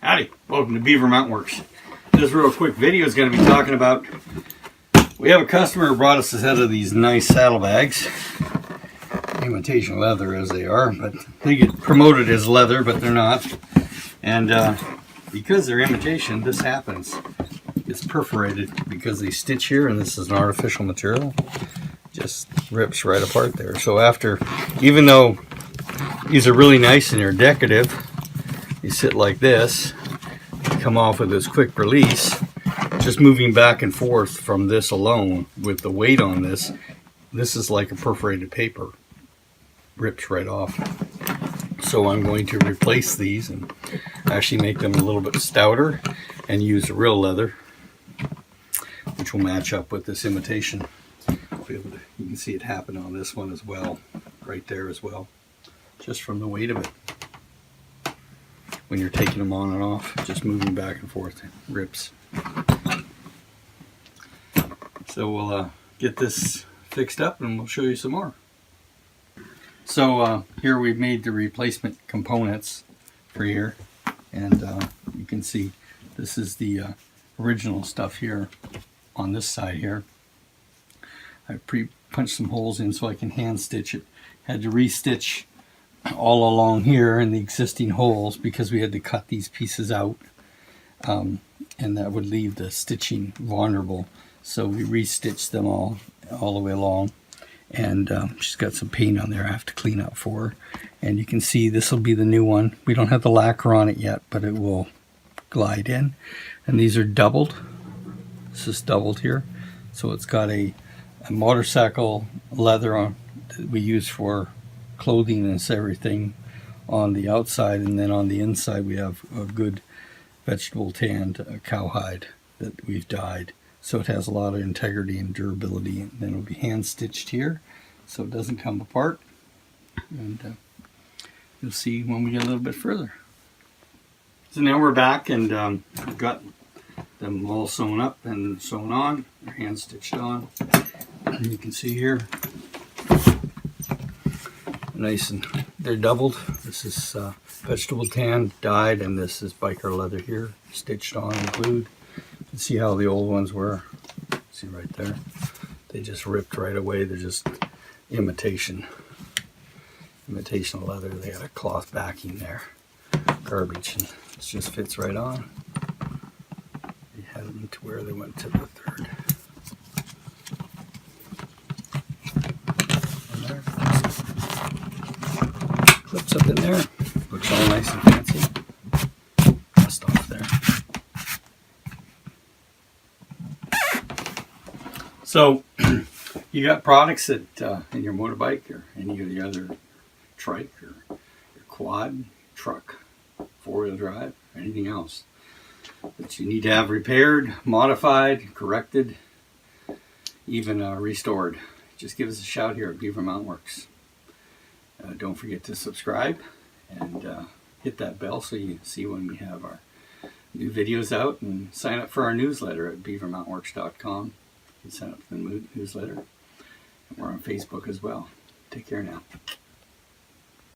Howdy, welcome to Beaver Mountain Works. This real quick video is going to be talking about, we have a customer who brought us a set of these nice saddlebags, imitation leather as they are, but they get promoted as leather, but they're not. And because they're imitation, this happens. It's perforated because they stitch here, and this is an artificial material. Just rips right apart there. So after, even though these are really nice and they're decorative, you sit like this, come off with this quick release, just moving back and forth from this alone with the weight on this, this is like a perforated paper, rips right off. So I'm going to replace these and actually make them a little bit stouter and use real leather, which will match up with this imitation. You can see it happen on this one as well, right there as well, just from the weight of it. When you're taking them on and off, just moving back and forth, it rips. So we'll get this fixed up and we'll show you some more. So here we've made the replacement components for here, and you can see this is the original stuff here on this side here. I pre-punched some holes in so I can hand stitch it. Had to re-stitch all along here in the existing holes because we had to cut these pieces out, and that would leave the stitching vulnerable. So we re-stitched them all the way along, and she's got some paint on there I have to clean up for her. And you can see this will be the new one. We don't have the lacquer on it yet, but it will glide in. And these are doubled. This is doubled here, so it's got a motorcycle leather on that we use for clothing and everything on the outside, and then on the inside we have a good vegetable tanned cowhide that we've dyed, so it has a lot of integrity and durability. And then it'll be hand stitched here so it doesn't come apart, and you'll see when we get a little bit further. So now we're back, and we've got them all sewn up and sewn on, or hand stitched on. And you can see here, nice, and they're doubled. This is vegetable tan dyed, and this is biker leather here, stitched on and glued. You can see how the old ones were. See right there, they just ripped right away. They're just imitation leather. They had a cloth backing there, garbage, and it just fits right on. They had them to where they went to the third. Clips up in there, looks all nice and fancy. Dust off there. So you got products that in your motorbike or any of the other trike or your quad, truck, four-wheel drive, or anything else that you need to have repaired, modified, corrected, even restored. Just give us a shout here at Beaver Mountain Works. Don't forget to subscribe and hit that bell so you see when we have our new videos out, and sign up for our newsletter at beavermountainworks.com. You can sign up for the newsletter, and we're on Facebook as well. Take care now.